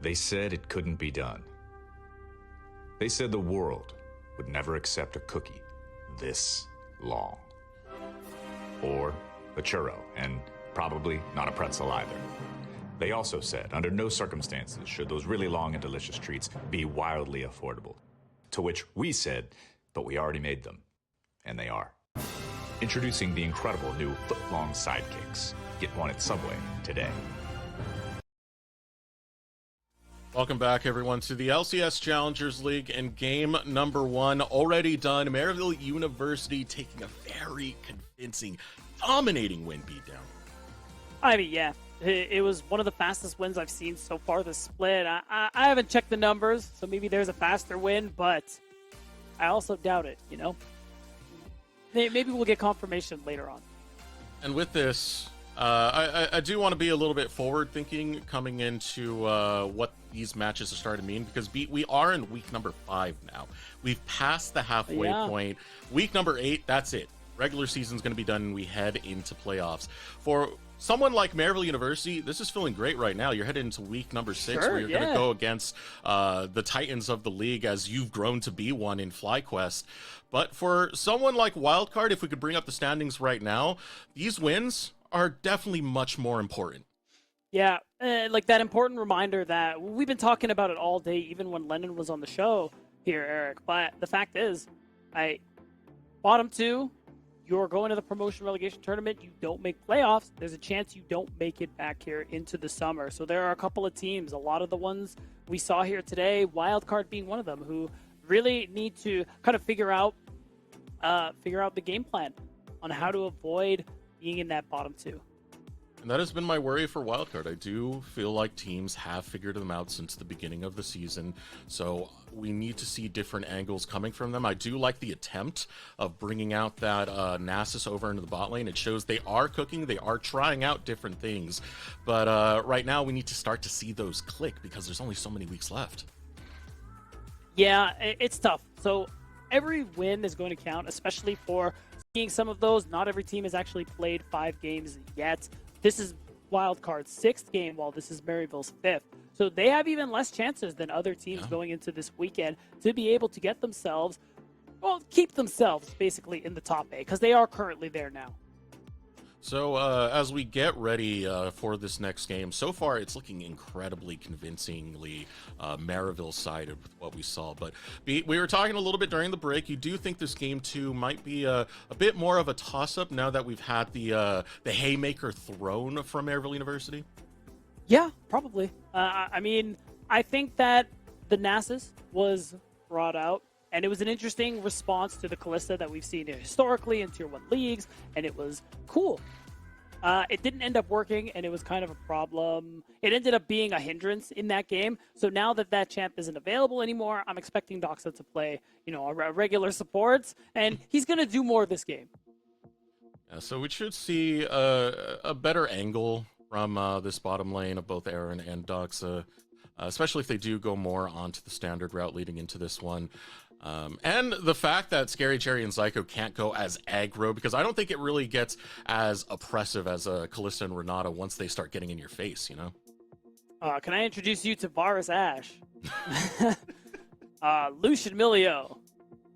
They said it couldn't be done. They said the world would never accept a cookie this long. Or a churro, and probably not a pretzel either. They also said, under no circumstances should those really long and delicious treats be wildly affordable. To which we said, but we already made them. And they are. Introducing the incredible new foot-long sidekicks. Get one at Subway today. Welcome back, everyone, to the LCS Challengers League, and game number 1 already done. Maryville University taking a very convincing, dominating win beatdown. I mean, yeah, it was one of the fastest wins I've seen so far this split. I haven't checked the numbers, so maybe there's a faster win, but I also doubt it, you know? Maybe we'll get confirmation later on. And with this, I do want to be a little bit forward-thinking coming into what these matches are starting to mean, because we are in week number 5 now. We've passed the halfway point. Week number 8, that's it. Regular season's going to be done, and we head into playoffs. For someone like Maryville University, this is feeling great right now. You're headed into week number 6, where you're going to go against the titans of the league, as you've grown to be one in FlyQuest. But for someone like Wildcard, if we could bring up the standings right now, these wins are definitely much more important. Yeah, like that important reminder that we've been talking about it all day, even when Lennon was on the show here, Eric. But the fact is, bottom 2, you're going to the promotion relegation tournament, you don't make playoffs, there's a chance you don't make it back here into the summer. So there are a couple of teams, a lot of the ones we saw here today, Wildcard being one of them, who really need to kind of figure out the game plan on how to avoid being in that bottom 2. And that has been my worry for Wildcard. I do feel like teams have figured them out since the beginning of the season, so we need to see different angles coming from them. I do like the attempt of bringing out that Nasus over into the bot lane. It shows they are cooking, they are trying out different things, but right now we need to start to see those click, because there's only so many weeks left. Yeah, it's tough. So every win is going to count, especially for seeing some of those. Not every team has actually played 5 games yet. This is Wildcard's 6th game, while this is Maryville's 5th. So they have even less chances than other teams going into this weekend to be able to get themselves, well, keep themselves basically in the top 8, because they are currently there now. So as we get ready for this next game, so far it's looking incredibly convincingly Maryville sided with what we saw. But we were talking a little bit during the break. You do think this game 2 might be a bit more of a toss-up now that we've had the haymaker thrown from Maryville University? Yeah, probably. I mean, I think that the Nasus was brought out, and it was an interesting response to the Kalista that we've seen historically in Tier 1 leagues, and it was cool. It didn't end up working, and it was kind of a problem. It ended up being a hindrance in that game. So now that that champ isn't available anymore, I'm expecting Doxa to play, you know, a regular supports, and he's going to do more this game. Yeah, so we should see a better angle from this bottom lane of both Aaron and Doxa, especially if they do go more onto the standard route leading into this one. And the fact that Scary Cherry and Zyko can't go as aggro, because I don't think it really gets as oppressive as Kalista and Renata once they start getting in your face, you know? Can I introduce you to Varus Ashe? Lucian Milio.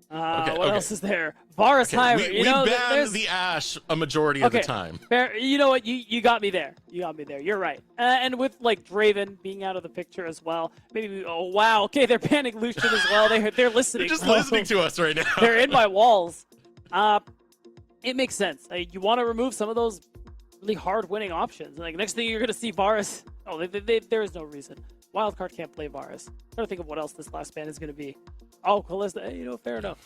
What else is there? Varus Hymer. We banned the Ashe a majority of the time. Fair. You know what? You got me there. You got me there. You're right. And with like Draven being out of the picture as well, maybe. Oh wow. Okay, they're banning Lucian as well. They're listening. They're just listening to us right now. They're in my walls. It makes sense. You want to remove some of those really hard winning options. Like next thing you're gonna see Varus. Oh, there is no reason. Wildcard can't play Varus. I'm trying to think of what else this last ban is gonna be. Oh, Kalista. You know, fair enough.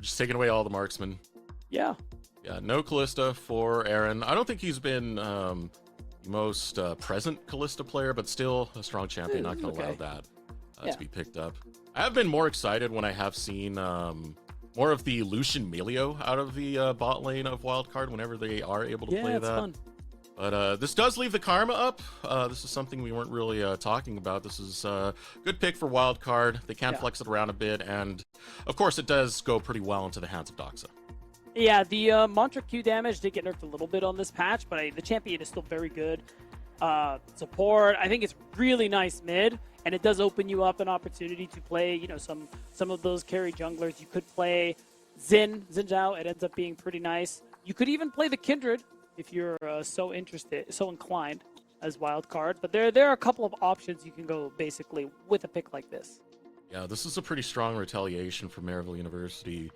Just taking away all the marksmen. Yeah. Yeah, no Kalista for Aaron. I don't think he's been the most present Kalista player, but still a strong champion. Not going to allow that to be picked up. I have been more excited when I have seen more of the Lucian Milio out of the bot lane of Wildcard whenever they are able to play that. Fun. But this does leave the Karma up. This is something we weren't really talking about. This is a good pick for Wildcard. They can flex it around a bit, and of course it does go pretty well into the hands of Doxa. Yeah, the Mantra Q damage did get nerfed a little bit on this patch, but the champion is still very good. support. I think it's really nice mid, and it does open you up an opportunity to play, you know, some of those carry junglers. You could play Xin Zhao. It ends up being pretty nice. You could even play the Kindred if you're so inclined as Wildcard. But there are a couple of options you can go basically with a pick like this. Yeah, this is a pretty strong retaliation for Maryville University.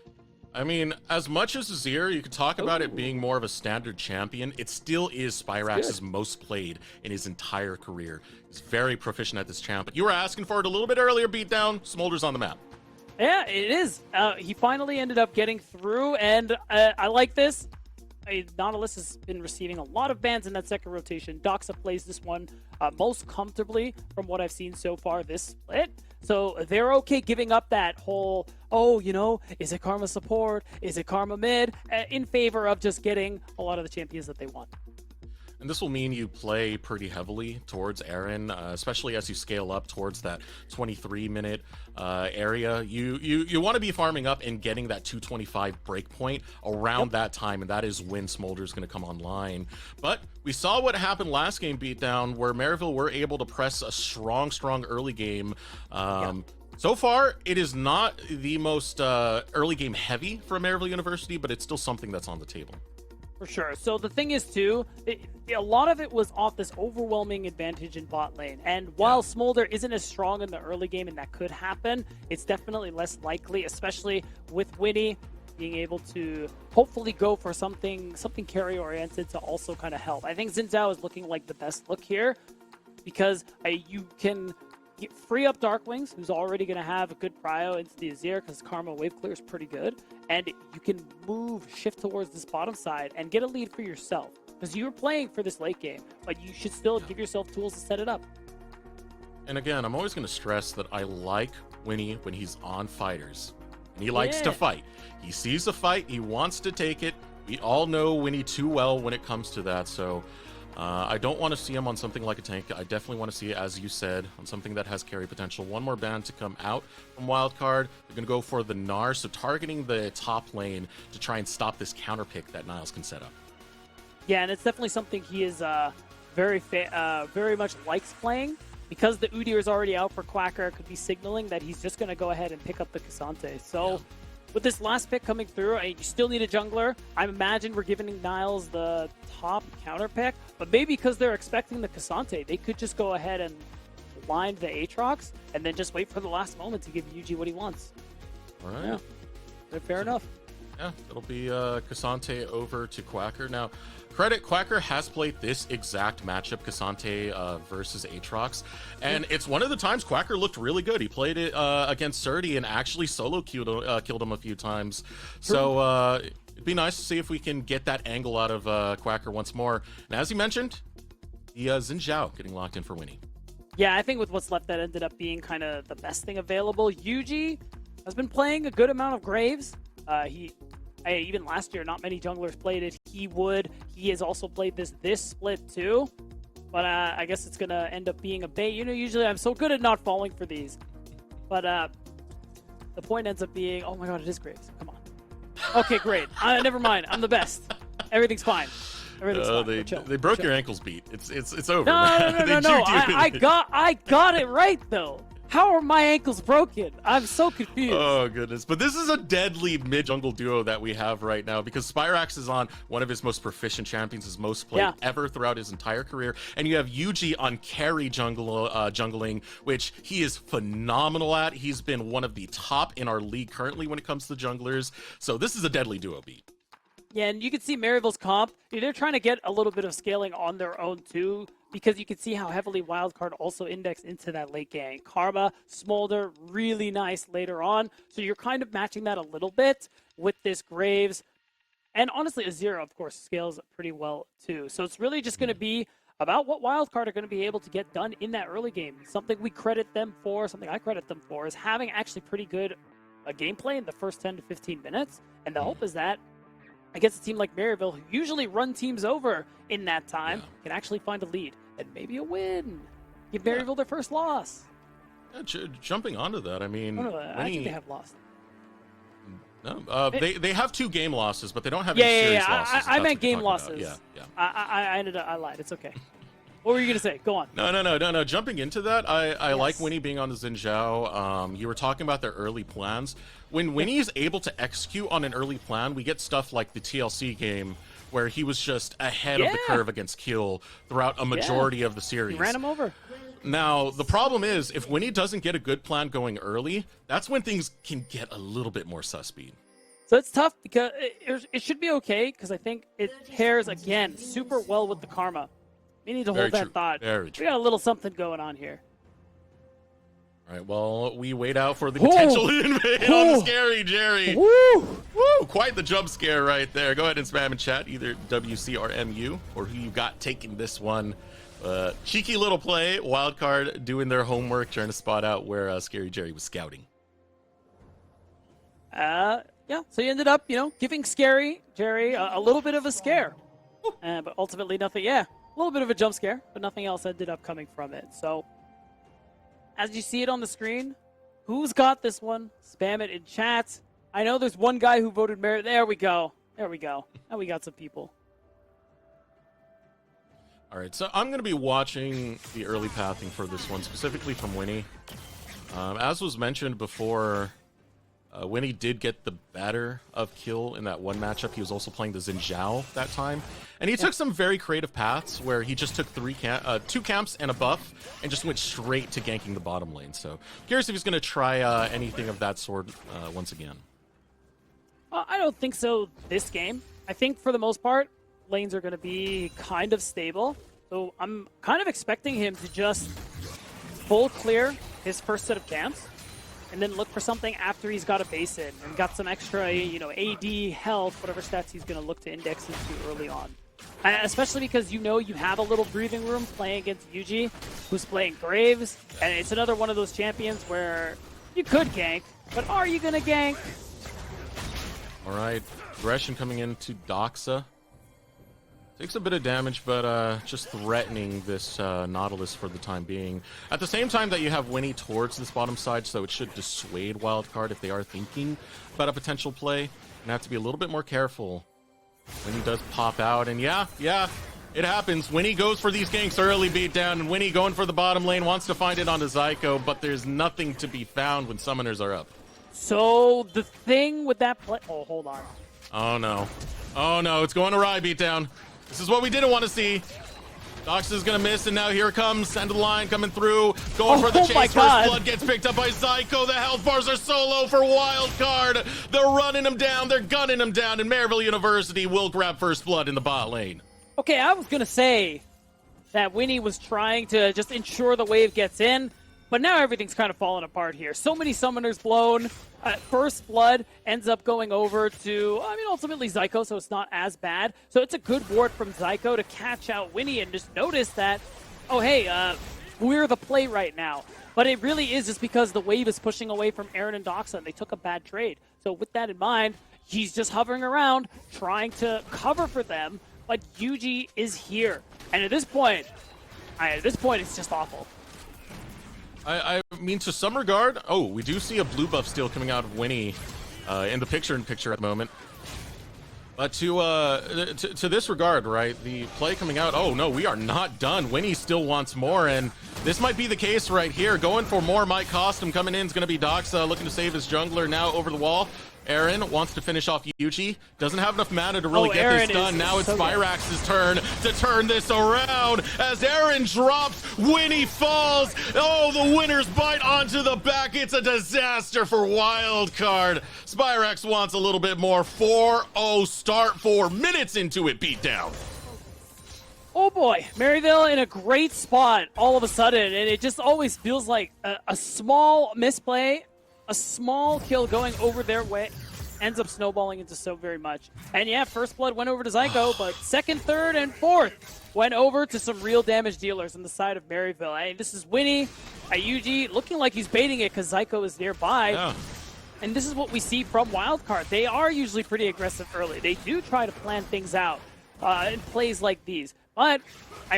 I mean, as much as Azir, you could talk about it being more of a standard champion, it still is Spyrax's most played in his entire career. He's very proficient at this champ. But you were asking for it a little bit earlier, Beatdown. Smolder's on the map. Yeah, it is. He finally ended up getting through, and I like this. Nautilus has been receiving a lot of bans in that second rotation. Doxa plays this one most comfortably from what I've seen so far this split. So they're okay giving up that whole, oh, you know, is it Karma support? Is it Karma mid? In favor of just getting a lot of the champions that they want. And this will mean you play pretty heavily towards Aaron, especially as you scale up towards that 23-minute area. You want to be farming up and getting that 225 breakpoint around that time, and that is when Smolder's going to come online. But we saw what happened last game Beatdown, where Maryville were able to press a strong early game. So far, it is not the most early game heavy for Maryville University, but it's still something that's on the table. For sure. So the thing is, too, a lot of it was off this overwhelming advantage in bot lane. And while Smolder isn't as strong in the early game, and that could happen, it's definitely less likely, especially with Winnie being able to hopefully go for something carry-oriented to also kind of help. I think Xin Zhao is looking like the best look here because you can free up Darkwings, who's already going to have a good prio into the Azir because Karma wave clear is pretty good. And you can shift towards this bottom side and get a lead for yourself. Because you're playing for this late game, but you should still give yourself tools to set it up. And again, I'm always going to stress that I like Winnie when he's on fighters. And he likes to fight. He sees a fight, he wants to take it. We all know Winnie too well when it comes to that, so I don't want to see him on something like a tank. I definitely want to see it, as you said, on something that has carry potential. One more ban to come out from Wildcard. They're going to go for the Gnar, so targeting the top lane to try and stop this counter pick that Niles can set up. Yeah, and it's definitely something he is very much likes playing. Because the Udyr is already out for Quacker, it could be signaling that he's just going to go ahead and pick up the Cassante. So with this last pick coming through, you still need a jungler. I imagine we're giving Niles the top counter pick, but maybe because they're expecting the Cassante, they could just go ahead and blind the Aatrox and then just wait for the last moment to give Yuji what he wants. All right. Yeah. Fair enough. Yeah, it'll be Cassante over to Quacker. Now, Quacker has played this exact matchup, Cassante versus Aatrox, and it's one of the times Quacker looked really good. He played it against Surdy and actually solo killed him a few times. So it'd be nice to see if we can get that angle out of Quacker once more. And as you mentioned, the Xin Zhao getting locked in for Winnie. Yeah, I think with what's left, that ended up being kind of the best thing available. Yuji has been playing a good amount of Graves. Even last year, not many junglers played it. He has also played this split too. But I guess it's going to end up being a bait. You know, usually I'm so good at not falling for these. But the point ends up being, oh my god, it is Graves. Come on. Okay, great. Never mind. I'm the best. Everything's fine. Everything's fine. They broke your ankles, Beat. It's over. No. I got it right though. How are my ankles broken? I'm so confused. Oh, goodness. But this is a deadly mid-jungle duo that we have right now because Spyrax is on one of his most proficient champions, his most played ever throughout his entire career. And you have Yuji on carry jungling, which he is phenomenal at. He's been one of the top in our league currently when it comes to junglers. So this is a deadly duo, Beat. Yeah, and you can see Maryville's comp. They're trying to get a little bit of scaling on their own, too, because you can see how heavily Wildcard also indexed into that late game. Karma, Smolder, really nice later on. So you're kind of matching that a little bit with this Graves. And honestly, Azir, of course, scales pretty well, too. So it's really just going to be about what Wildcard are going to be able to get done in that early game. Something we credit them for, something I credit them for, is having actually pretty good gameplay in the first 10 to 15 minutes. And the hope is that against a team like Maryville, who usually run teams over in that time, can actually find a lead and maybe a win. Give Maryville their first loss. Yeah, jumping onto that, I mean... I think they have lost. No, they have 2 game losses, but they don't have any serious losses. I meant game losses. Yeah. I lied. It's okay. What were you going to say? Go on. No. Jumping into that, I like Winnie being on the Xin Zhao. You were talking about their early plans. When Winnie is able to execute on an early plan, we get stuff like the TLC game where he was just ahead of the curve against Kill throughout a majority of the series. He ran him over. Now, the problem is, if Winnie doesn't get a good plan going early, that's when things can get a little bit more suspect. So it's tough because it should be okay because I think it pairs, again, super well with the Karma. We need to hold that thought. Very We true. got a little something going on here. All right, well, we wait out for the potential invade on the Scary Jerry. Woo! Woo! Quite the jump scare right there. Go ahead and spam in chat, either WC or MU, or who you got taking this one. Cheeky little play. Wildcard doing their homework, trying to spot out where Scary Jerry was scouting. Yeah, so you ended up, giving Scary Jerry a little bit of a scare. But ultimately nothing, a little bit of a jump scare, but nothing else ended up coming from it. So, as you see it on the screen, who's got this one? Spam it in chat. I know there's one guy who voted Mary. There we go. Now we got some people. All right, so I'm going to be watching the early pathing for this one, specifically from Winnie. As was mentioned before, Winnie did get the better of Kill in that one matchup. He was also playing the Xin Zhao that time. And he took some very creative paths where he just took 2 camps and a buff and just went straight to ganking the bottom lane. So curious if he's going to try anything of that sort once again. I don't think so this game. I think for the most part, lanes are going to be kind of stable. So I'm kind of expecting him to just full clear his first set of camps and then look for something after he's got a base in and got some extra, AD, health, whatever stats he's going to look to index into early on. Especially because you have a little breathing room playing against Yuji, who's playing Graves, and it's another one of those champions where you could gank, but are you going to gank? All right, aggression coming into Doxa. Takes a bit of damage, but just threatening this Nautilus for the time being. At the same time that you have Winnie towards this bottom side, so it should dissuade Wildcard if they are thinking about a potential play. And have to be a little bit more careful when he does pop out. And yeah, it happens. Winnie goes for these ganks early, beatdown, and Winnie going for the bottom lane, wants to find it onto Zyko, but there's nothing to be found when summoners are up. So the thing with that play... Oh, hold on. Oh, no. It's going awry, beatdown. This is what we didn't want to see. Doxa's gonna miss, and now here it comes. End of the line coming through. Going for the chase. First blood gets picked up by Zyko. The health bars are so low for Wildcard. They're running him down. They're gunning him down. And Maryville University will grab first blood in the bot lane. Okay, I was gonna say that Winnie was trying to just ensure the wave gets in, but now everything's kind of falling apart here. So many summoners blown. First blood ends up going over to, ultimately Zyko, so it's not as bad. So it's a good ward from Zyko to catch out Winnie and just notice that, we're the play right now. But it really is just because the wave is pushing away from Aaron and Doxa, and they took a bad trade. So with that in mind, he's just hovering around, trying to cover for them, but Yuji is here. And at this point, it's just awful. I mean, to some regard, we do see a blue buff still coming out of Winnie in the picture at the moment. But to this regard, right, the play coming out, oh no, we are not done. Winnie still wants more, and this might be the case right here. Going for more Mike Costum coming in is going to be Doxa looking to save his jungler now over the wall. Aaron wants to finish off Yuji. Doesn't have enough mana to really get Aaron this done. Now it's so Spyrax's turn to turn this around. As Aaron drops, Winnie falls. Oh, the winner's bite onto the back. It's a disaster for Wildcard. Spyrax wants a little bit more. 4-0 start, 4 minutes into it, beatdown. Oh boy, Maryville in a great spot all of a sudden, and it just always feels like a small misplay, a small kill going over their way ends up snowballing into so very much. And yeah, first blood went over to Zyko, but second, third, and fourth went over to some real damage dealers on the side of Maryville. Hey, this is Winnie, Yuji, looking like he's baiting it because Zyko is nearby. Yeah. And this is what we see from Wildcard. They are usually pretty aggressive early. They do try to plan things out in plays like these. But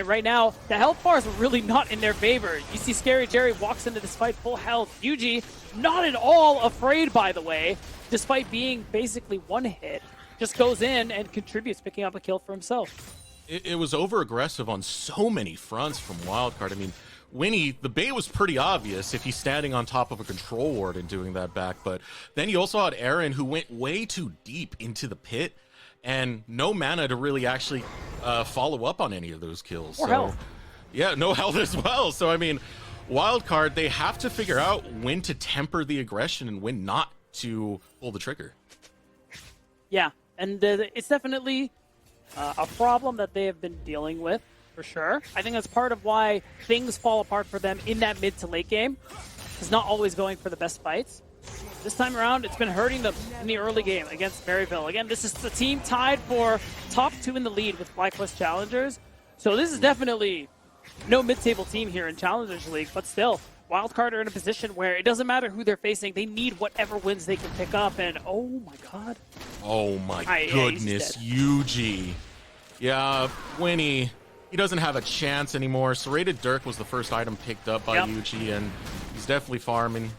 right now, the health bars are really not in their favor. You see Scary Jerry walks into this fight full health. Yuji, not at all afraid, by the way, despite being basically one hit, just goes in and contributes, picking up a kill for himself. it was over-aggressive on so many fronts from Wildcard. I mean, Winnie, the bait was pretty obvious if he's standing on top of a control ward and doing that back, but then you also had Aaron, who went way too deep into the pit, and no mana to really actually follow up on any of those kills. Or health. Yeah, no health as well. So, I mean, Wildcard, they have to figure out when to temper the aggression and when not to pull the trigger. Yeah, and it's definitely a problem that they have been dealing with, for sure. I think that's part of why things fall apart for them in that mid to late game. It's not always going for the best fights. This time around, it's been hurting them in the early game against Maryville. Again, this is the team tied for top 2 in the lead with LCS Challengers. So this is definitely no mid-table team here in Challengers League, but still, Wildcard are in a position where it doesn't matter who they're facing. They need whatever wins they can pick up, and oh my god. Oh my goodness, Yuji. Yeah, Winnie, he doesn't have a chance anymore. Serrated Dirk was the first item picked up by Yuji, and he's definitely farming.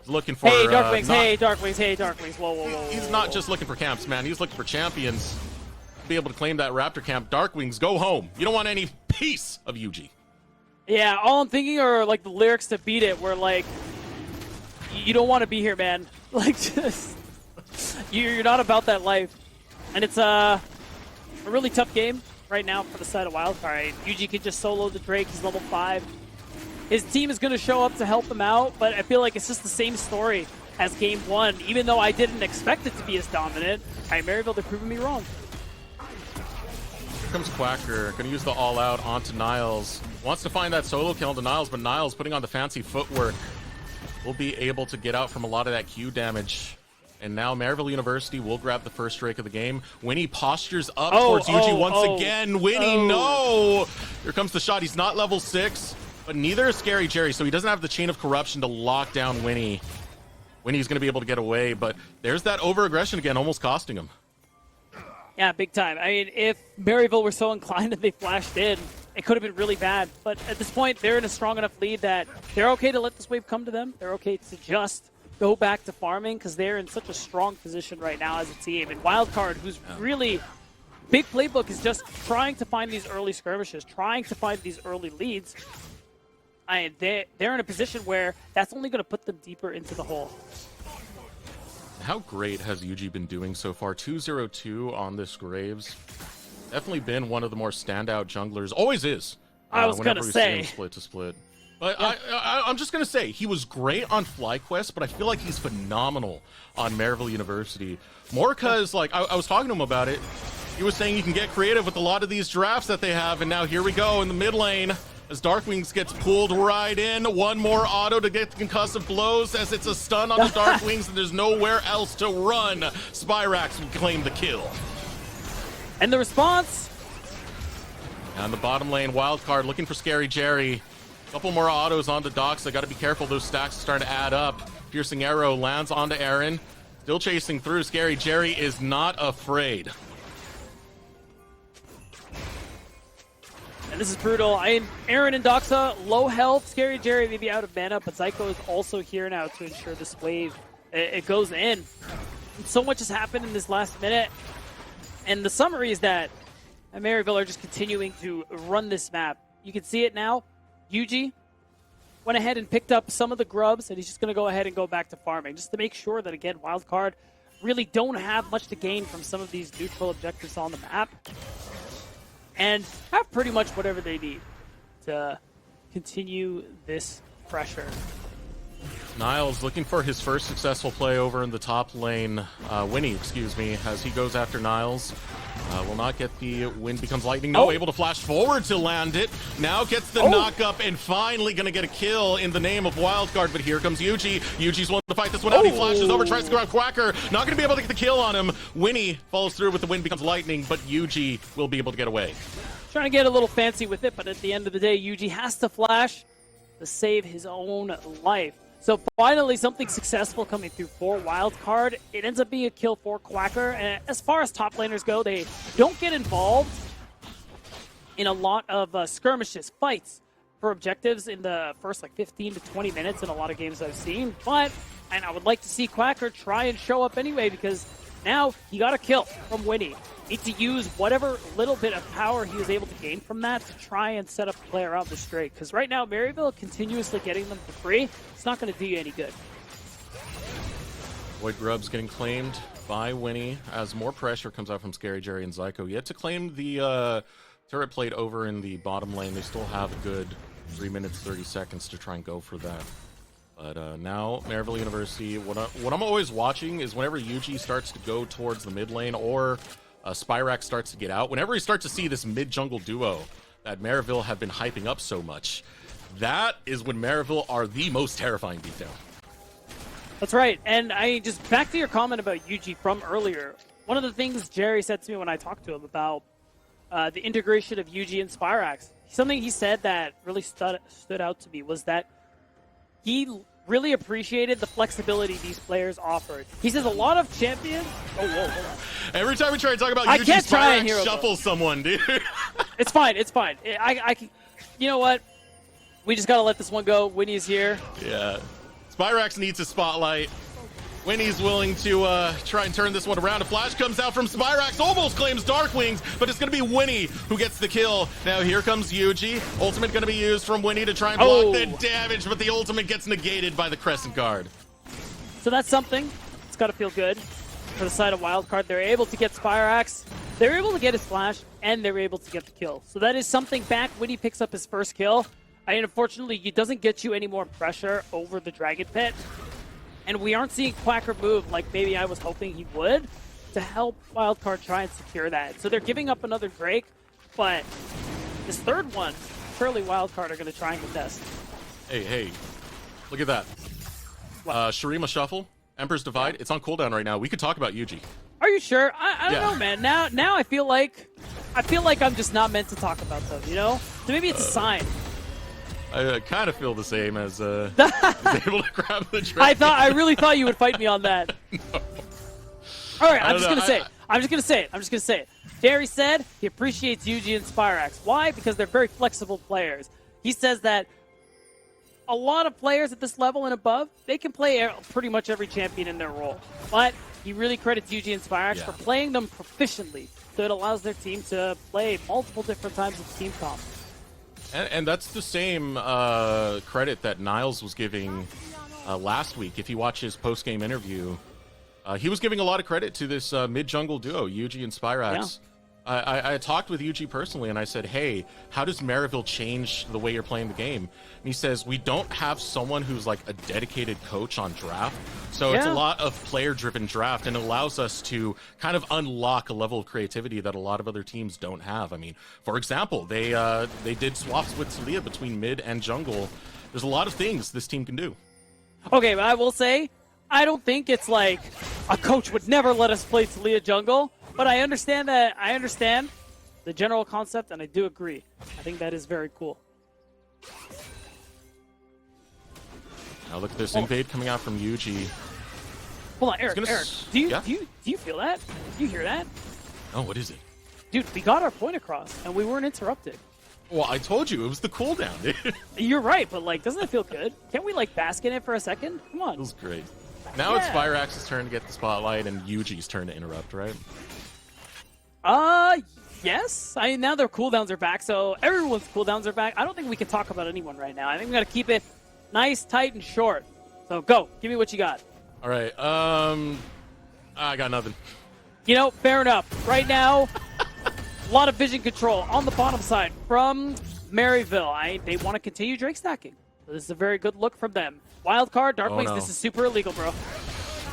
He's looking for... Hey, Darkwings, hey, Darkwings, hey, Darkwings. Whoa, whoa, whoa. He's not just looking for camps, man. He's looking for champions. Be able to claim that Raptor camp. Darkwings, go home. You don't want any piece of Yuji. Yeah, all I'm thinking are like the lyrics to Beat It, where like, you don't want to be here, man. Like, just, you're not about that life. And it's a really tough game right now for the side of Wildcard. Yuji can just solo the Drake, he's level 5. His team is going to show up to help him out, but I feel like it's just the same story as game 1, even though I didn't expect it to be as dominant. All right, Maryville, they're proving me wrong. Here comes Quacker, going to use the all-out onto Niles. Wants to find that solo kill into Niles, but Niles putting on the fancy footwork will be able to get out from a lot of that Q damage. And now Maryville University will grab the first Drake of the game. Winnie postures up towards Yuji once again. Winnie, no! Here comes the shot. He's not level 6, but neither is Scary Jerry, so he doesn't have the chain of corruption to lock down Winnie. Winnie's going to be able to get away, but there's that over-aggression again, almost costing him. Yeah, big time. I mean, if Maryville were so inclined that they flashed in, it could have been really bad. But at this point, they're in a strong enough lead that they're okay to let this wave come to them. They're okay to just go back to farming because they're in such a strong position right now as a team. And Wildcard, who's really big playbook, is just trying to find these early skirmishes, trying to find these early leads. They're in a position where that's only going to put them deeper into the hole. How great has Yuji been doing so far? 2-0-2 on this Graves. Definitely been one of the more standout junglers. Always is. I was going to say. Split to split. But yeah. I'm just going to say, he was great on FlyQuest, but I feel like he's phenomenal on Maryville University. More because, like, I was talking to him about it. He was saying you can get creative with a lot of these drafts that they have, and now here we go in the mid lane. As Darkwings gets pulled right in. One more auto to get the concussive blows as it's a stun on the Darkwings and there's nowhere else to run. Spyrax will claim the kill. And the response? On the bottom lane, Wildcard looking for Scary Jerry. Couple more autos onto Docs. They got to be careful. Those stacks are starting to add up. Piercing arrow lands onto Aaron. Still chasing through. Scary Jerry is not afraid. And this is brutal. Aaron and Doxa, low health. Scary Jerry may be out of mana, but Zyko is also here now to ensure this wave, it goes in. And so much has happened in this last minute. And the summary is that Maryville are just continuing to run this map. You can see it now. Yuji went ahead and picked up some of the grubs, and he's just going to go ahead and go back to farming, just to make sure that, again, Wildcard really don't have much to gain from some of these neutral objectives on the map. And have pretty much whatever they need to continue this pressure. Niles looking for his first successful play over in the top lane. Winnie, excuse me, as he goes after Niles. Will not get the wind becomes lightning. No, able to flash forward to land it. Now gets the knock up and finally going to get a kill in the name of Wildcard. But here comes Yuji. Yuji's willing to fight this one out. He flashes over, tries to go around Quacker. Not going to be able to get the kill on him. Winnie follows through with the wind becomes lightning, but Yuji will be able to get away. Trying to get a little fancy with it, but at the end of the day, Yuji has to flash to save his own life. So finally, something successful coming through for Wildcard. It ends up being a kill for Quacker. And as far as top laners go, they don't get involved in a lot of skirmishes, fights for objectives in the first like 15 to 20 minutes in a lot of games I've seen. But, and I would like to see Quacker try and show up anyway, because Now he got a kill from Winnie. Need to use whatever little bit of power he was able to gain from that to try and set up play around this Drake. Because right now, Maryville continuously getting them for free, it's not going to do you any good. Void Grub's getting claimed by Winnie as more pressure comes out from Scary Jerry and Zyko. Yet to claim the turret plate over in the bottom lane. They still have a good 3 minutes, 30 seconds to try and go for that. But now, Maryville University, what I'm always watching is whenever Yuji starts to go towards the mid lane or Spyrax starts to get out, whenever we start to see this mid-jungle duo that Maryville have been hyping up so much, that is when Maryville are the most terrifying beatdown. That's right. And I just back to your comment about Yuji from earlier. One of the things Jerry said to me when I talked to him about the integration of Yuji and Spyrax, something he said that really stood out to me was that he really appreciated the flexibility these players offered. He says a lot of champions... Oh, whoa, hold on. Every time we try to talk about Yuji, Spyrax shuffles someone, dude. It's fine. It's fine. You know what? We just got to let this one go. Winnie's here. Yeah. Spyrax needs a spotlight. Winnie's willing to try and turn this one around. A flash comes out from Spyrax, almost claims Dark Wings, but it's going to be Winnie who gets the kill. Now here comes Yuji. Ultimate going to be used from Winnie to try and block the damage, but the ultimate gets negated by the Crescent Guard. So that's something. It's got to feel good for the side of Wildcard. They're able to get Spyrax. They're able to get his flash, and they're able to get the kill. So that is something back. Winnie picks up his first kill. And unfortunately, it doesn't get you any more pressure over the Dragon Pit. And we aren't seeing Quacker move like maybe I was hoping he would to help Wildcard try and secure that. So they're giving up another Drake, but this third one, surely Wildcard are going to try and contest. Hey, look at that. Shurima Shuffle, Emperor's Divide, it's on cooldown right now. We could talk about Yuji. Are you sure? I don't know, man. Now I feel like I'm just not meant to talk about them, you know? So maybe it's a sign. I kind of feel the same as able to grab the dragon. I really thought you would fight me on that. No. All right, I'm just gonna say it. Jerry said he appreciates Yuji and Spyrax. Why? Because they're very flexible players. He says that a lot of players at this level and above, they can play pretty much every champion in their role. But he really credits Yuji and Spyrax for playing them proficiently, so it allows their team to play multiple different times of team comp. And that's the same credit that Niles was giving last week. If you watch his post-game interview, he was giving a lot of credit to this mid-jungle duo, Yuji and Spyrax. Yeah. I talked with Yuji personally, and I said, hey, how does Maryville change the way you're playing the game? And he says, we don't have someone who's like a dedicated coach on draft. So it's a lot of player-driven draft, and it allows us to kind of unlock a level of creativity that a lot of other teams don't have. I mean, for example, they did swaps with Talia between mid and jungle. There's a lot of things this team can do. Okay, but I will say, I don't think it's like a coach would never let us play Talia jungle, but I understand the general concept, and I do agree. I think that is very cool. Now look at this invade coming out from Yuji. Hold on, Eric, do you feel that? Do you hear that? Oh, what is it? Dude, we got our point across, and we weren't interrupted. Well, I told you, it was the cooldown, dude. You're right, but, like, doesn't it feel good? Can't we, like, bask in it for a second? Come on. It was great. Now it's Spyrax's turn to get the spotlight, and Yuji's turn to interrupt, right? Yes. I mean, now their cooldowns are back, so everyone's cooldowns are back. I don't think we can talk about anyone right now. I think we got to keep it nice, tight, and short. So go. Give me what you got. All right. I got nothing. You know, fair enough. Right now, a lot of vision control on the bottom side from Maryville. They want to continue Drake stacking. So this is a very good look from them. Wildcard, Dark Wings, this is super illegal, bro.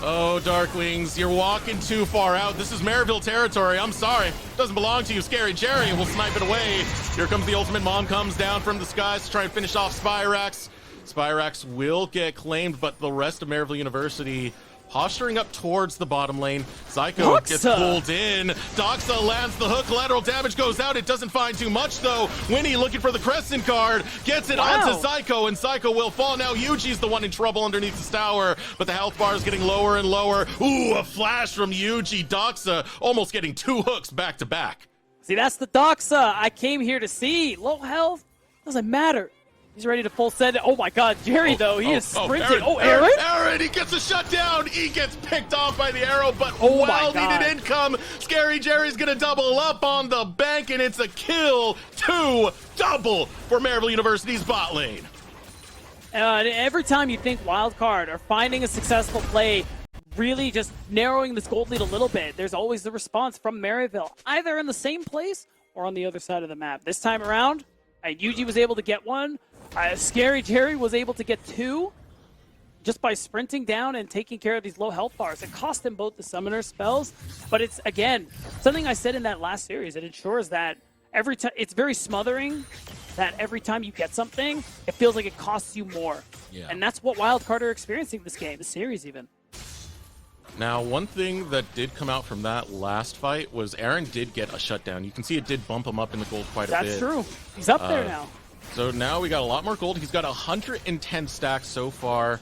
Oh, Dark Wings, you're walking too far out. This is Maryville territory. I'm sorry. Doesn't belong to you, Scary Jerry. We'll snipe it away. Here comes the ultimate. Mom comes down from the skies to try and finish off Spyrax. Spyrax will get claimed, but the rest of Maryville University posturing up towards the bottom lane. Zyko gets pulled in. Doxa lands the hook. Lateral damage goes out. It doesn't find too much, though. Winnie looking for the Crescent card. Gets it onto Zyko, and Zyko will fall. Now Yuji's the one in trouble underneath this tower, but the health bar is getting lower and lower. Ooh, a flash from Yuji. Doxa almost getting 2 hooks back to back. See, that's the Doxa I came here to see. Low health doesn't matter. He's ready to full send it. Oh my god, Jerry though, he is sprinting. Aaron? Aaron, he gets a shutdown. He gets picked off by the arrow, but God. needed income. Scary Jerry's gonna double up on the bank, and it's a kill 2 double for Maryville University's bot lane. Every time you think Wildcard are finding a successful play, really just narrowing this gold lead a little bit, there's always the response from Maryville, either in the same place or on the other side of the map. This time around, Yuji was able to get one. Scary Jerry was able to get 2 just by sprinting down and taking care of these low health bars. It cost him both the summoner spells, but it's, again, something I said in that last series. It ensures that every time, it's very smothering, that every time you get something, it feels like it costs you more. Yeah. And that's what Wildcard are experiencing this game, the series even. Now, one thing that did come out from that last fight was Aaron did get a shutdown. You can see it did bump him up in the gold quite a bit. That's true. He's up there now. So now we got a lot more gold. He's got 110 stacks so far.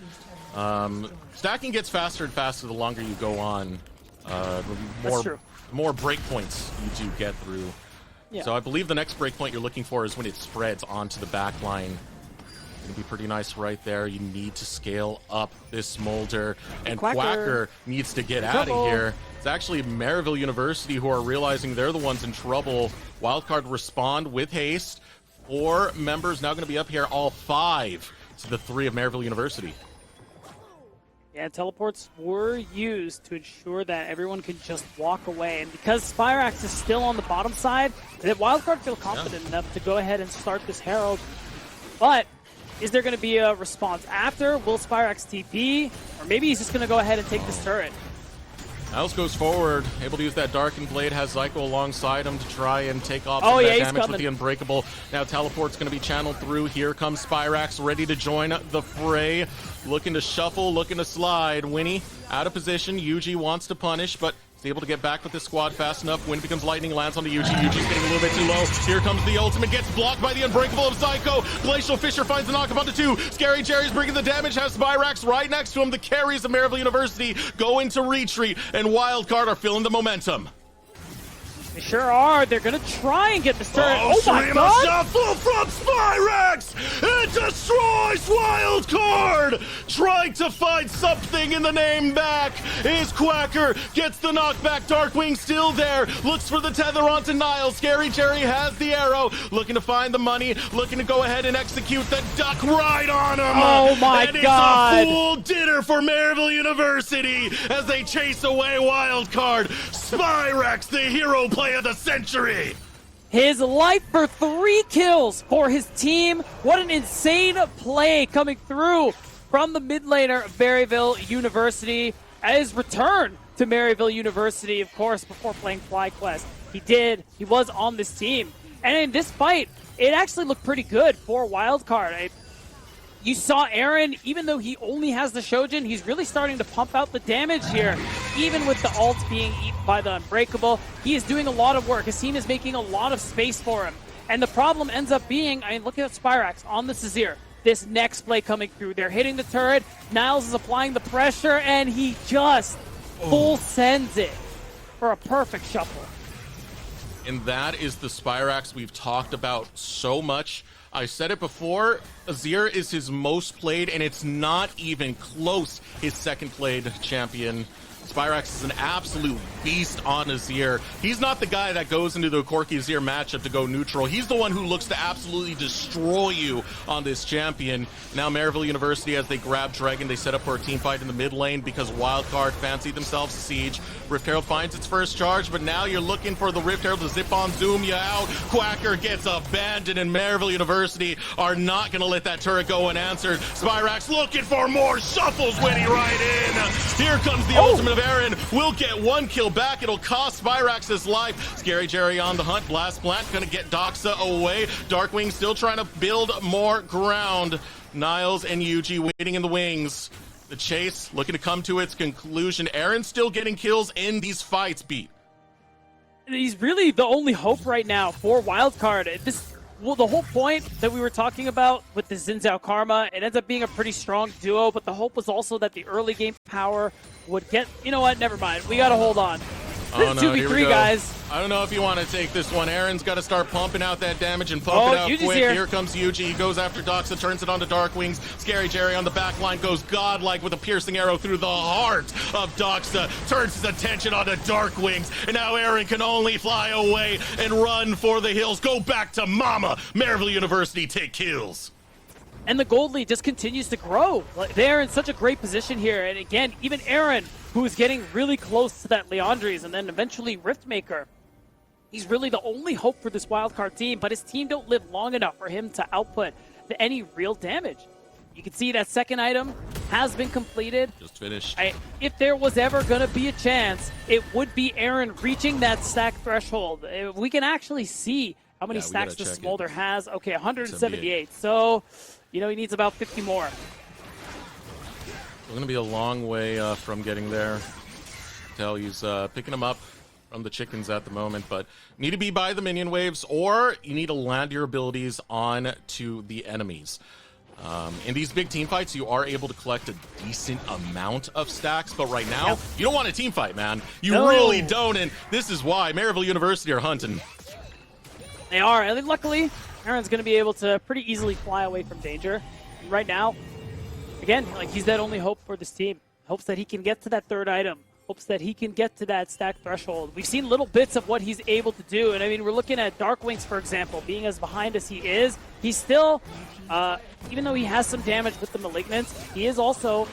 Stacking gets faster and faster the longer you go on. The more breakpoints you do get through. Yeah. So I believe the next breakpoint you're looking for is when it spreads onto the back line. Gonna be pretty nice right there. You need to scale up this Smolder, and Quacker needs to get out of here. It's actually Maryville University who are realizing they're the ones in trouble. Wildcard respond with haste. 4 members now going to be up here, all 5 to the 3 of Maryville University. Yeah, teleports were used to ensure that everyone can just walk away. And because Spyrax is still on the bottom side, that Wildcard feel confident enough to go ahead and start this Herald. But is there going to be a response after? Will Spyrax TP? Or maybe he's just going to go ahead and take this turret. Niles goes forward, able to use that Darkened Blade, has Zyko alongside him to try and take off some of that damage with the Unbreakable. Now Teleport's going to be channeled through. Here comes Spyrax, ready to join the fray. Looking to shuffle, looking to slide. Winnie out of position. Yuji wants to punish, but he's able to get back with the squad fast enough. Wind becomes lightning, lands onto Yuji. Yuji's getting a little bit too low. Here comes the ultimate, gets blocked by the Unbreakable of Zyko. Glacial Fisher finds the knock up onto 2. Scary Jerry's bringing the damage, has Spyrax right next to him. The carries of Maryville University go into retreat, and Wildcard are feeling the momentum. They sure are. They're going to try and get this turret. Oh my god! Shuffle from Spyrax! It destroys Wildcard! Trying to find something in the name back is Quacker. Gets the knockback. Darkwing still there. Looks for the tether onto Niles. Scary Jerry has the arrow. Looking to find the money. Looking to go ahead and execute the duck right on him. Oh my god! It's a full dinner for Maryville University as they chase away Wildcard. Spyrax, the hero play of the century. His life for 3 kills for his team. What an insane play coming through from the mid laner of Maryville University. At his return to Maryville University, of course, before playing FlyQuest. He was on this team. And in this fight, it actually looked pretty good for Wildcard. You saw Aaron, even though he only has the Shojin, he's really starting to pump out the damage here. Even with the ults being eaten by the Unbreakable, he is doing a lot of work. His team is making a lot of space for him. And the problem ends up being, look at Spyrax on the Azir. This next play coming through. They're hitting the turret. Niles is applying the pressure, and he just full sends it for a perfect shuffle. And that is the Spyrax we've talked about so much. I said it before, Azir is his most played, and it's not even close his second played champion. Spyrax is an absolute beast on Azir. He's not the guy that goes into the Corki Azir matchup to go neutral. He's the one who looks to absolutely destroy you on this champion. Now Maryville University, as they grab Dragon, they set up for a team fight in the mid lane because Wildcard fancied themselves a siege. Rift Herald finds its first charge, but now you're looking for the Rift Herald to zip on, zoom you out. Quacker gets abandoned, and Maryville University are not going to let that turret go unanswered. Spyrax looking for more shuffles, Winnie right in. Here comes the ultimate of Aaron. Will get 1 kill back. It'll cost Spyrax his life. Scary Jerry on the hunt. Blast Plant gonna get Doxa away. Darkwing still trying to build more ground. Niles and Yuji waiting in the wings. The chase looking to come to its conclusion. Aaron still getting kills in these fights, Beat. He's really the only hope right now for Wildcard. The whole point that we were talking about with the Xin Zhao Karma, it ends up being a pretty strong duo, but the hope was also that the early game power would get, you know what, never mind. We gotta hold on. Oh no, here we 2v3, go. guys. I don't know if you want to take this one. Aaron's got to start pumping out that damage and pump it out Yuji's quick. here. Comes Yuji. He goes after Doxa, turns it onto Darkwings. Scary Jerry on the back line goes godlike with a piercing arrow through the heart of Doxa. Turns his attention onto Darkwings. And now Aaron can only fly away and run for the hills. Go back to mama. Maryville University take kills. And the gold lead just continues to grow. Like, they're in such a great position here. And again, even Aaron, who's getting really close to that Leandres and then eventually Riftmaker, he's really the only hope for this wildcard team, but his team don't live long enough for him to output any real damage. You can see that second item has been completed. Just finished. If there was ever going to be a chance, it would be Aaron reaching that stack threshold. We can actually see how many stacks the Smolder has. Okay, 178. So, you know, he needs about 50 more. We're going to be a long way from getting there. Tell he's picking them up from the chickens at the moment, but you need to be by the minion waves, or you need to land your abilities on to the enemies. In these big team fights, you are able to collect a decent amount of stacks, but right now, you don't want a team fight, man. You really don't, and this is why Maryville University are hunting. They are, and luckily, Aaron's going to be able to pretty easily fly away from danger. Right now, again, like, he's that only hope for this team. Hopes that he can get to that third item. Hopes that he can get to that stack threshold. We've seen little bits of what he's able to do, and I mean, we're looking at Darkwings, for example, being as behind as he is. He's still, even though he has some damage with the Malignants, he is also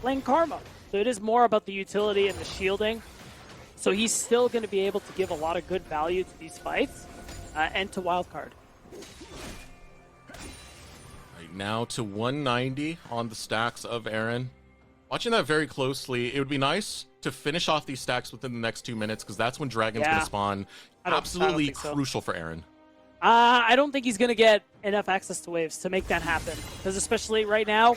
playing Karma. So it is more about the utility and the shielding. So he's still going to be able to give a lot of good value to these fights and to Wildcard. Right now to 190 on the stacks of Aaron. Watching that very closely, it would be nice to finish off these stacks within the next 2 minutes, because that's when Dragon's going to spawn. Absolutely crucial for Aaron. I don't think he's going to get enough access to waves to make that happen, because especially right now,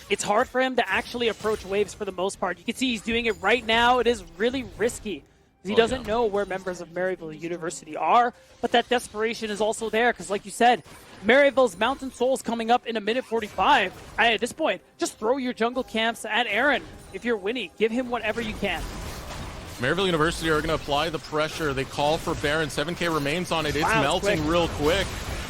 it's hard for him to actually approach waves for the most part. You can see he's doing it right now. It is really risky. He doesn't know where members of Maryville University are, but that desperation is also there, because like you said, Maryville's Mountain Soul's coming up in a minute 45. At this point, just throw your jungle camps at Aaron. If you're winning, give him whatever you can. Maryville University are going to apply the pressure. They call for Baron. 7k remains on it. It's melting real quick.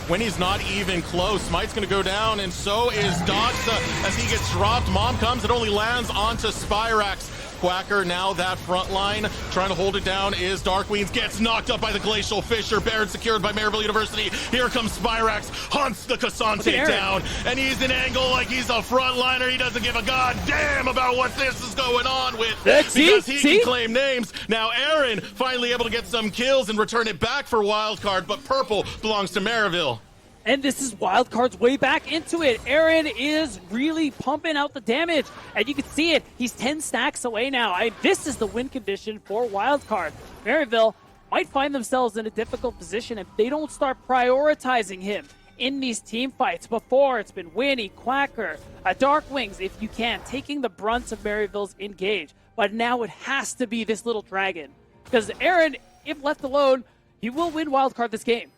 When he's not even close, Smite's going to go down, and so is Doxa as he gets dropped. Mom comes, it only lands onto Spyrax. Quacker now that front line trying to hold it down is Darkwings, gets knocked up by the Glacial Fisher. Baron secured by Maryville University. Here comes Spyrax, hunts the Cassante down, and he's an angle like he's a frontliner. He doesn't give a goddamn about what this is going on with, because he can claim names. Now Aaron finally able to get some kills and return it back for Wildcard, but purple belongs to Maryville. And this is Wildcard's way back into it. Aaron is really pumping out the damage. And you can see it. He's 10 stacks away now. This is the win condition for Wildcard. Maryville might find themselves in a difficult position if they don't start prioritizing him in these team fights. Before, it's been Winnie, Quacker, Darkwings, if you can, taking the brunt of Maryville's engage. But now it has to be this little dragon. Because Aaron, if left alone, he will win Wildcard this game.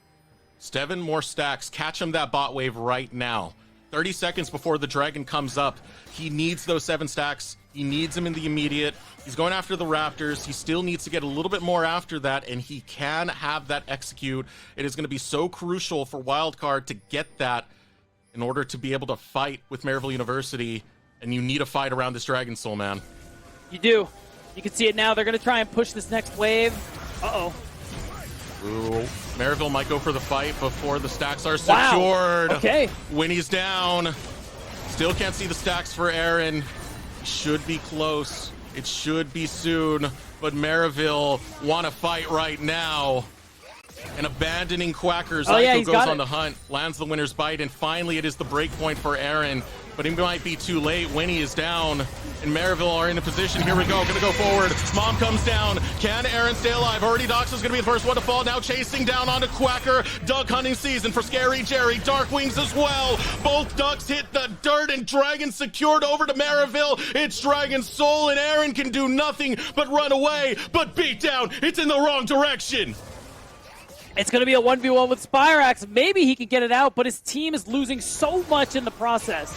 7 more stacks. Catch him that bot wave right now. 30 seconds before the dragon comes up. He needs those 7 stacks. He needs them in the immediate. He's going after the Raptors. He still needs to get a little bit more after that, and he can have that execute. It is going to be so crucial for Wildcard to get that in order to be able to fight with Maryville University, and you need a fight around this Dragon Soul, man. You do. You can see it now. They're going to try and push this next wave. Uh-oh. Ooh, Maryville might go for the fight before the stacks are secured. Okay. Winnie's down. Still can't see the stacks for Aaron. Should be close. It should be soon. But Maryville want to fight right now. And abandoning Quackers, Zyko goes on the hunt, lands the winner's bite, and finally it is the break point for Aaron. But it might be too late. Winnie is down, and Maryville are in a position. Here we go, gonna go forward. Mom comes down. Can Aaron stay alive? Already Doxa's gonna be the first one to fall. Now chasing down onto Quacker. Duck hunting season for Scary Jerry. Darkwings as well. Both ducks hit the dirt, and Dragon secured over to Maryville. It's Dragon's Soul, and Aaron can do nothing but run away. But beat down, it's in the wrong direction. It's going to be a 1v1 with Spyrax. Maybe he can get it out, but his team is losing so much in the process.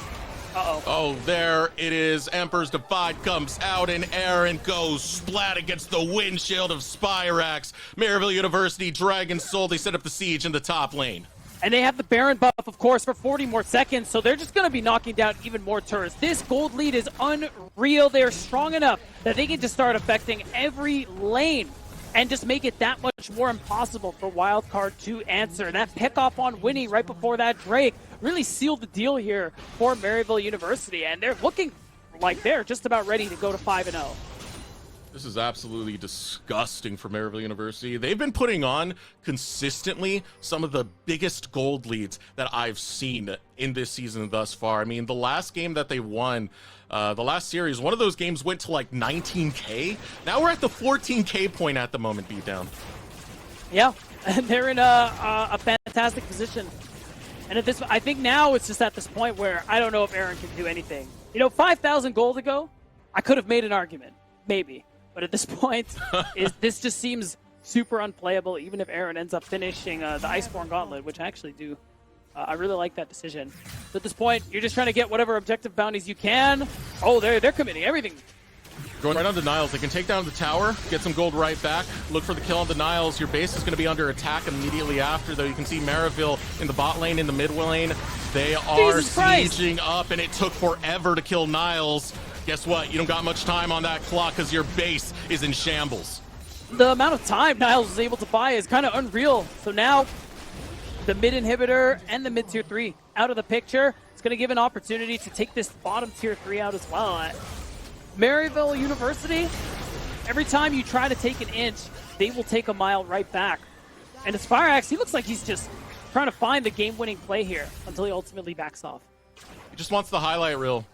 Uh-oh. Oh, there it is. Emperor's Divide comes out, and Aaron goes splat against the windshield of Spyrax. Maryville University, Dragon Soul, they set up the siege in the top lane. And they have the Baron buff, of course, for 40 more seconds, so they're just going to be knocking down even more turrets. This gold lead is unreal. They're strong enough that they can just start affecting every lane and just make it that much more impossible for Wildcard to answer. That pick-off on Winnie right before that Drake really sealed the deal here for Maryville University, and they're looking like they're just about ready to go to 5-0. This is absolutely disgusting for Maryville University. They've been putting on consistently some of the biggest gold leads that I've seen in this season thus far. I mean, the last game that they won, the last series, one of those games went to like 19K. Now we're at the 14K point at the moment, Beatdown. Yeah, and they're in a fantastic position. And at this, I think now it's just at this point where I don't know if Aaron can do anything. You know, 5,000 gold ago, I could have made an argument, maybe. But at this point, this just seems super unplayable, even if Aaron ends up finishing the Iceborne Gauntlet, which I actually do. I really like that decision. So at this point, you're just trying to get whatever objective bounties you can. Oh, they're committing everything. Going right on the Niles, they can take down the tower, get some gold right back, look for the kill on the Niles. Your base is going to be under attack immediately after, though. You can see Maryville in the bot lane, in the mid lane. They are sieging up, and it took forever to kill Niles. Guess what? You don't got much time on that clock because your base is in shambles. The amount of time Niles was able to buy is kind of unreal. So now the mid inhibitor and the mid tier 3 out of the picture. It's going to give an opportunity to take this bottom tier 3 out as well. Maryville University, every time you try to take an inch, they will take a mile right back. And Spyrax, he looks like he's just trying to find the game-winning play here until he ultimately backs off. He just wants the highlight reel.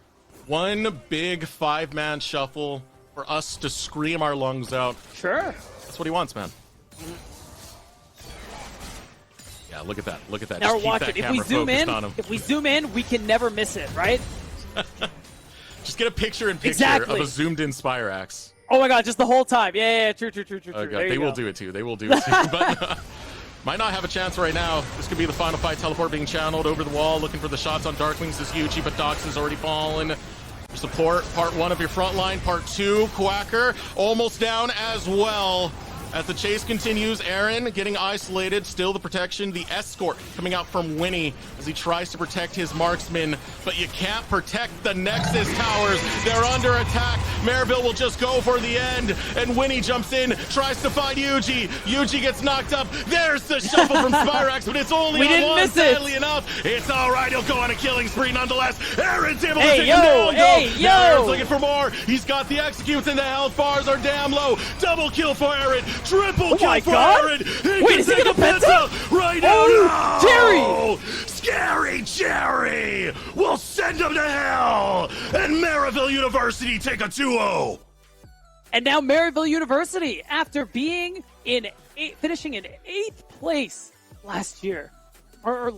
One big 5-man shuffle for us to scream our lungs out. Sure. That's what he wants, man. Yeah, look at that. Look at that. Now just watch it. If we zoom in, we can never miss it, right? Just get a picture-in-picture exactly. of a zoomed-in Spyrax. Oh my god, just the whole time. Yeah, true. Oh god, they will do it too. They will do it too. But might not have a chance right now. This could be the final fight. Teleport being channeled over the wall, looking for the shots on Darklings is huge, but Dox has already fallen. Support part 1 of your front line. Part 2, Quacker almost down as well. As the chase continues, Aaron getting isolated. Still the protection. The escort coming out from Winnie as he tries to protect his marksman. But you can't protect the Nexus towers. They're under attack. Maryville will just go for the end. And Winnie jumps in, tries to find Yuji. Yuji gets knocked up. There's the shuffle from Spyrax, but it's only on one, sadly enough. It's all right. He'll go on a killing spree nonetheless. Aaron's able to take him down. Now Aaron's looking for more. He's got the executes, and the health bars are damn low. Double kill for Aaron. Triple kill for Aaron! Wait, is he gonna penta? Right now! Oh, Jerry! Scary Jerry! We'll send him to hell! And Maryville University take a 2-0! And now Maryville University, after being in finishing in 8th place last year, or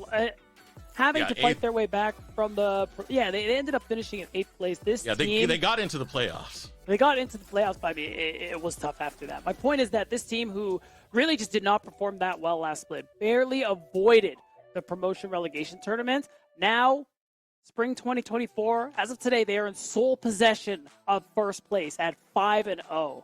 having to fight their way back from the... Yeah, they ended up finishing in 8th place. This team... they got into the playoffs. They got into the playoffs, but it was tough after that. My point is that this team, who really just did not perform that well last split, barely avoided the promotion relegation tournament. Now, spring 2024, as of today, they are in sole possession of first place at 5-0.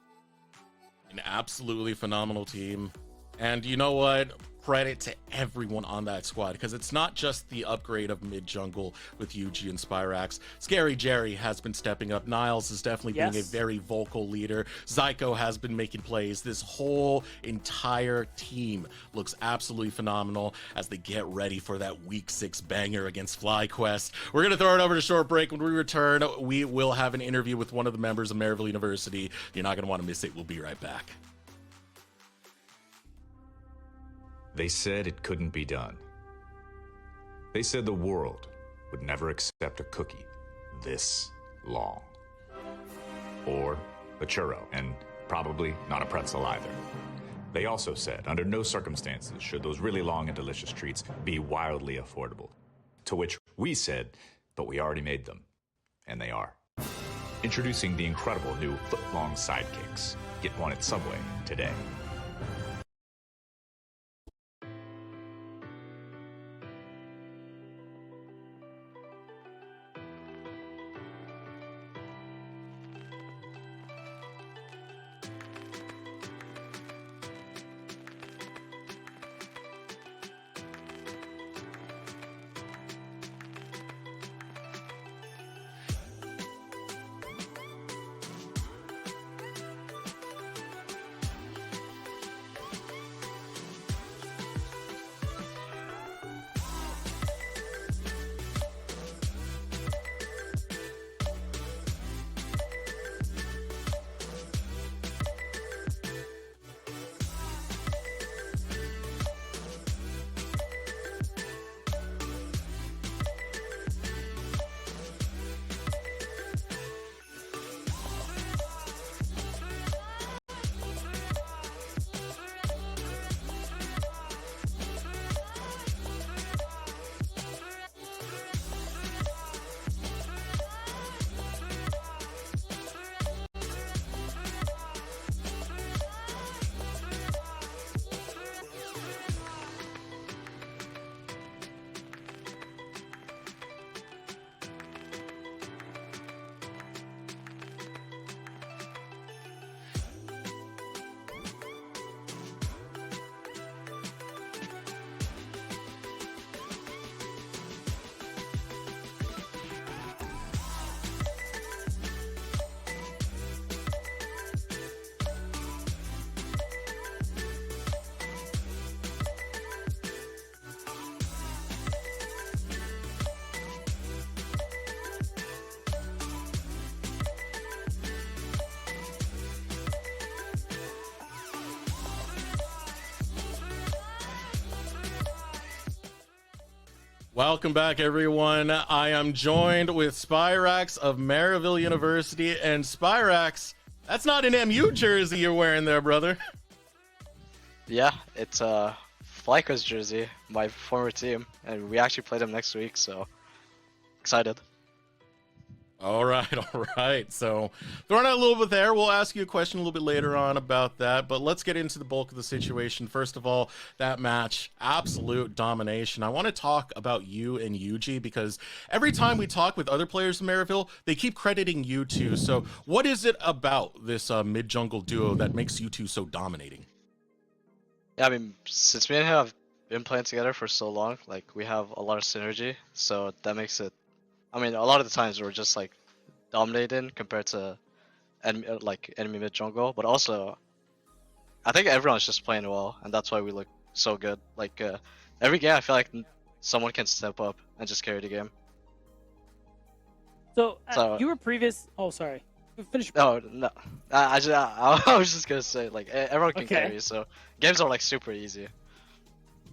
An absolutely phenomenal team. And you know what? Credit to everyone on that squad, because it's not just the upgrade of mid-jungle with Yuji and Spyrax. Scary Jerry has been stepping up. Niles is definitely being a very vocal leader. Zyko has been making plays. This whole entire team looks absolutely phenomenal as they get ready for that Week 6 banger against FlyQuest. We're going to throw it over to short break. When we return, we will have an interview with one of the members of Maryville University. You're not going to want to miss it. We'll be right back. They said it couldn't be done. They said the world would never accept a cookie this long. Or a churro, and probably not a pretzel either. They also said, under no circumstances should those really long and delicious treats be wildly affordable. To which we said, but we already made them. And they are. Introducing the incredible new foot-long sidekicks. Get one at Subway today. Welcome back, everyone. I am joined with Spyrax of Maryville University. And Spyrax, that's not an MU jersey you're wearing there, brother. Yeah, it's Flyco's jersey, my former team, and we actually play them next week, so excited. All right. So, throwing out a little bit there, we'll ask you a question a little bit later on about that, but let's get into the bulk of the situation. First of all, that match, absolute domination. I want to talk about you and Yuji because every time we talk with other players in Maryville, they keep crediting you two. So, what is it about this mid-jungle duo that makes you two so dominating? Yeah, I mean, since me and him have been playing together for so long, like, we have a lot of synergy, so that makes it, I mean, a lot of the times we're just, like, dominating compared to enemy mid-jungle, but also, I think everyone's just playing well, and that's why we look so good. Like, every game I feel like someone can step up and just carry the game. So, you were previous... Oh, sorry. Finish. No. I was just gonna say, like, everyone can carry, so games are, like, super easy.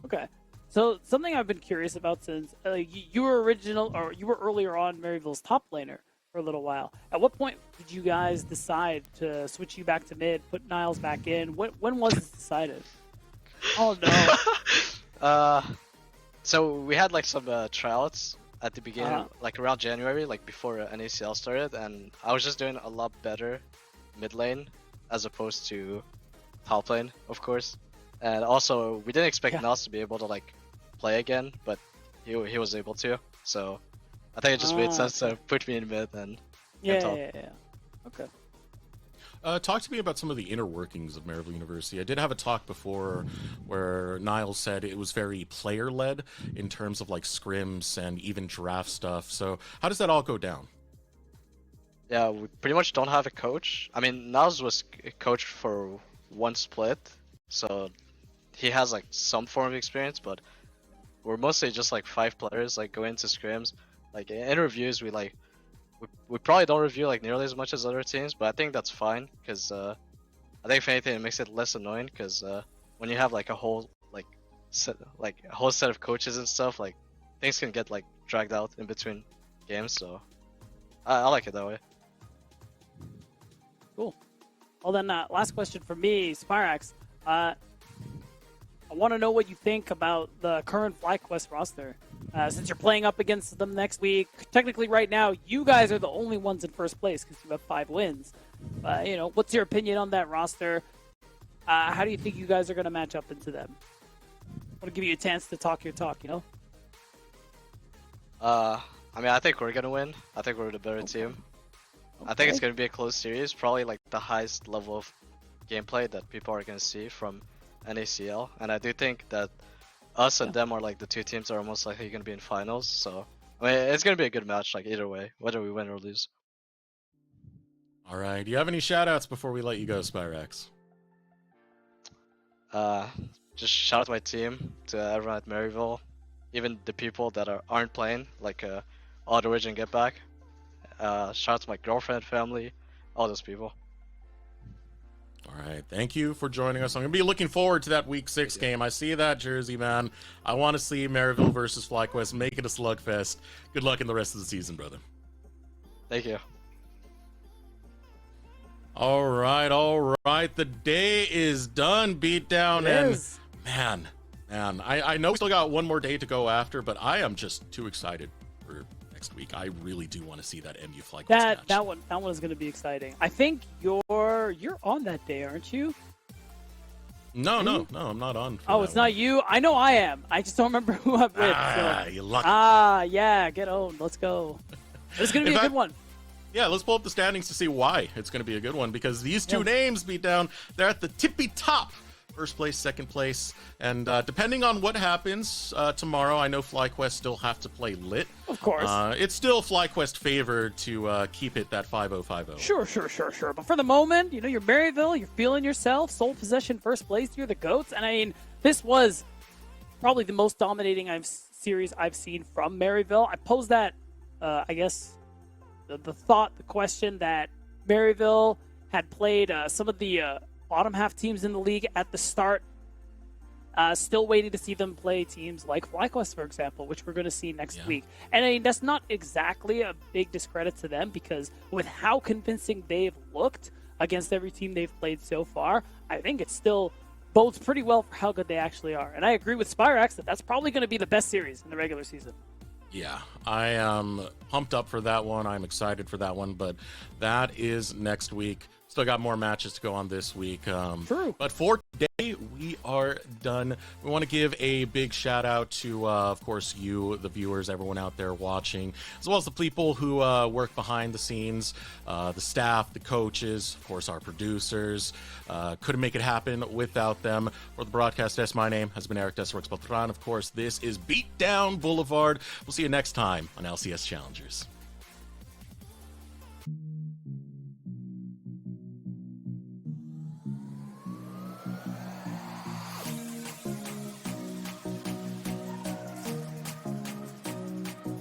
Okay. So something I've been curious about since you were earlier on Maryville's top laner for a little while. At what point did you guys decide to switch you back to mid, put Niles back in? When was this decided? Oh no. So we had like some tryouts at the beginning, like around January, like before NACL started, and I was just doing a lot better mid lane as opposed to top lane, of course. And also, we didn't expect Niles to be able to like play again, but he was able to. So I think it just made sense to put me in mid and yeah. Okay. Talk to me about some of the inner workings of Maryville University. I did have a talk before where Niles said it was very player-led in terms of like scrims and even draft stuff. So how does that all go down? Yeah, we pretty much don't have a coach. I mean, Niles was coached for one split, so he has like some form of experience, but we're mostly just like 5 players like go into scrims. Like in reviews, we probably don't review like nearly as much as other teams, but I think that's fine because I think if anything it makes it less annoying because when you have like a whole set of coaches and stuff, like things can get like dragged out in between games. So I like it that way. Cool. Well then, last question for me, Spyrax. I want to know what you think about the current FlyQuest roster. Since you're playing up against them next week, technically right now, you guys are the only ones in first place because you have 5 wins. What's your opinion on that roster? How do you think you guys are going to match up into them? I want to give you a chance to talk your talk, I mean, I think we're going to win. I think we're the better team. I think it's going to be a close series, probably like the highest level of gameplay that people are going to see from NACL, and I do think that us and them are like the 2 teams that are most likely going to be in finals. So I mean, it's going to be a good match, like either way, whether we win or lose. All right. Do you have any shout-outs before we let you go, Spyrax? Just shout out to my team, to everyone at Maryville, even the people that aren't playing, like Odd Origin Get Back. Shout out to my girlfriend, family, all those people. All right. Thank you for joining us. I'm going to be looking forward to that Week 6 game. I see that jersey, man. I want to see Maryville versus FlyQuest. Make it a slugfest. Good luck in the rest of the season, brother. Thank you. All right. The day is done. Beatdown. And man, I know we still got one more day to go after, but I am just too excited for next week. I really do want to see that MU FlyQuest match. That one is going to be exciting. I think you're on that day, aren't you? No, I'm not on. Oh, it's not you? I know I am. I just don't remember who I'm with. You lucky. Yeah, get owned. Let's go. It's going to be a good one. Yeah, let's pull up the standings to see why it's going to be a good one, because these 2 names beat down. They're at the tippy top. First place, second place, and depending on what happens tomorrow, I know FlyQuest still have to play lit. Of course. It's still FlyQuest favored to keep it that 5-0-5-0. Sure. But for the moment, you're Maryville, you're feeling yourself, sole possession, first place, you're the GOATs. And I mean, this was probably the most dominating series I've seen from Maryville. I posed that, I guess, the question that Maryville had played some of the bottom half teams in the league at the start Still waiting to see them play teams like FlyQuest, for example, which we're going to see next Yeah. week. And I mean, that's not exactly a big discredit to them, because with how convincing they've looked against every team they've played so far, I think it still bodes pretty well for how good they actually are. And I agree with Spyrax that that's probably going to be the best series in the regular season. Yeah, I am pumped up for that one. I'm excited for that one, but that is next week. Still got more matches to go on this week. True. But for today, we are done. We want to give a big shout out to, of course, you, the viewers, everyone out there watching, as well as the people who work behind the scenes, the staff, the coaches, of course, our producers. Couldn't make it happen without them. For the broadcast desk, my name has been Eric Desworks Beltran. Of course, this is Beatdown Boulevard. We'll see you next time on LCS Challengers.